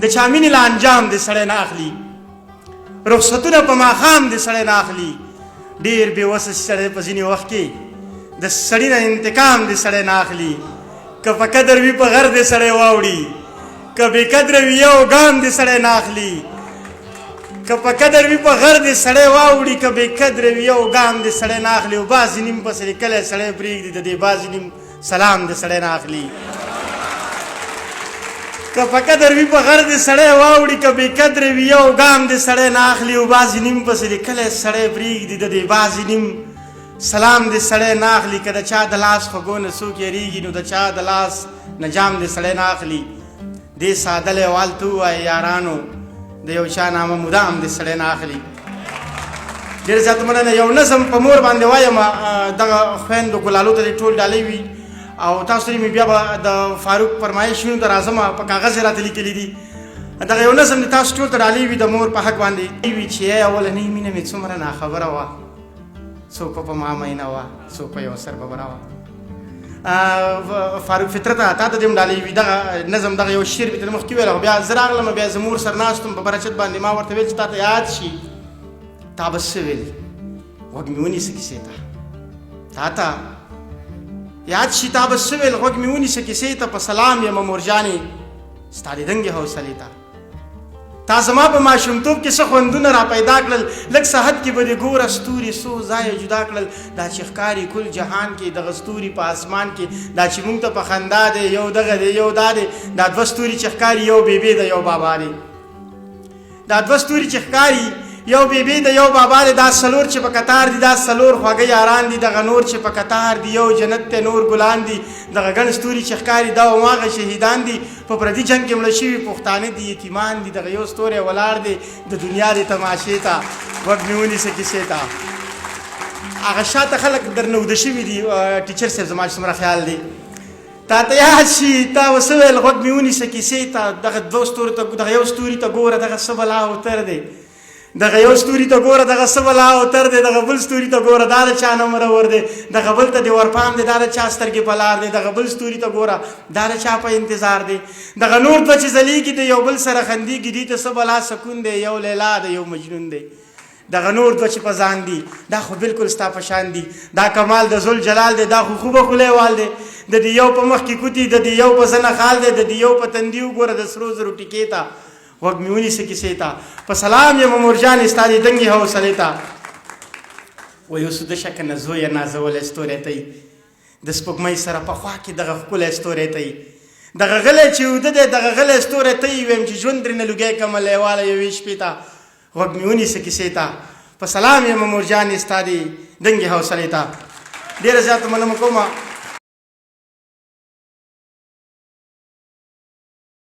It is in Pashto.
د چا مینې له انجام دې سړی نه اخلي رخصتونه په ماښام دې سړی نه اخلي ډېر بېوسه سړی په ځینې وخت کې د سړي نه انتقام دې سړی نه اخلي که په قدر وي په غر دې سړی واوړي که بې قدره وي یو ګام دې سړی نه اخلي که په قدر وي په غر دې سړی واوړي که بې قدره وي یو ګام دې سړی نه اخلي او بعضې نیم پسې کلی سړی پرېږدي د دې بعضې نیم سلام دې سړی نه اخلي که په قدر وي په غر دې سړی واوړي که بې قدره وي یو ګام دې سړی نه اخلي او بعضې نیم پسې کلی سړی پرېږدي د دې بعضې نیم سلام دې سړی نه اخلي که د چا د لاس خوږو نه څوک یېرېږي نو د چا د لاس نه جام دې سړی نه اخلي دې ساده لیوال ته ووایه یارانو د یو چا نامه مدام دې سړی نه اخلي ډېر زیات مننه یو نظم په مور باندې وایم دغه خویندو ګلالو ته دې ټول ډالۍ وي او تاسو ته مې بیا به د فاروق فرمایشونو ته راځم په کاغذ یې راته لیکلي دي دغه یو نظم دې تاسو ټول ته ډالۍ وي د مور په حق باندې وي چې اولنۍ مینه مې څومره ناخبره وه څوک په ما مینه وه څوک په یو سر ببره وه فاروق فطرته تا ته دې هم ډالۍ وي دغه نظم دغه یو شعر مې تر مخکې ویل خو بیا زه راغلم بیا زه مور سره ناست وم په برچت باندې ما ورته ویل چې تا ته یاد شي تا به څه ویل غوږ مې ونیسه کیسې ته تا ته یاد شي تا به څه ویل غوږ مې ونیسه کیسې ته په سلام یمه مورجانې ستا د دنګې حوصلې ته تا زما په ماشومتوب کې څه خوندونه را پیدا کړل لږ صحت کې به دې ګوره ستوري څو ځایه جدا کړل دا چې ښکاري کل جهان کې دغه ستوري په اسمان کې دا چې موږ ته په خندا دی یو دغه دی یو دا دی دا دوه ستوري چې ښکاري یو بیبي دی یو بابا دی دا دوه ستوري چې ښکاري یو بیبي د یو بابا دی دا څلور چې په قطار دي دا څلور خواږه یاران دي دغه نور چې په قطار دي یو جنت ته نور ګلان دي دغه ګڼ ستوري چې ښکاري دا هماغه شهیدان دي په پردي جنګ کې مړه شوي پښتانه دي یتیمان دي دغه یو ستوری ولاړ دی د دنیا د تماشې ته غوږ مې ونیسه کیسې ته هغه شاته خلک درنه اوده شوي دي ټیچر صاحب زما چې څومره خیال دی تا ته یاد شي تا څه ویل غوږ مې ونیسه کیسې ته دغه دوه ستوري ته دغه یو ستوري ته ګوره دغه څه بلا اوتر دی دغه یو ستوري ته ګوره دغه څه بلا اوتر دی دغه بل ستوري ته ګوره دا د چا نه مرور دی دغه بل ته دې ورپام دی دا د چا سترګې په لار دی دغه بل ستوري ته ګوره دا د چا په انتظار دی دغه نور دوه چې ځلیږي د یو بل سره خندېږي دي ته څه بلا سکون دی یو لیلا دی یو مجنون دی دغه نور دوه چې په ځان دي دا خو بالکل ستا په شان دي دا کمال د ذل جلال دی دا خو خوبه خلیوال دی د دې یو په مخ کې کوتي د دې یو په زنه خال دی د دې یو په تندي وګوره د سرو زرو ټیکې ته غوږ مې ونیسه کیسې ته په سلام یمه مورجانې ستا د دنګې حوصلې ته وایي اوس د شکه نه زویه نازولی ستوری ته د سپوږمۍ سره په خوا کې دغه ښکلی ستوری ته دغه غلی چې اوده دی دغه غلی ستوری ته ویم چې ژوند درنه لوګی کړمه لیواله یوې شپې ته غوږ مې ونیسه کیسې ته په سلام یمه مورجانې ستا د دنګې حوصلې ته ډېره زیاته مننه کومه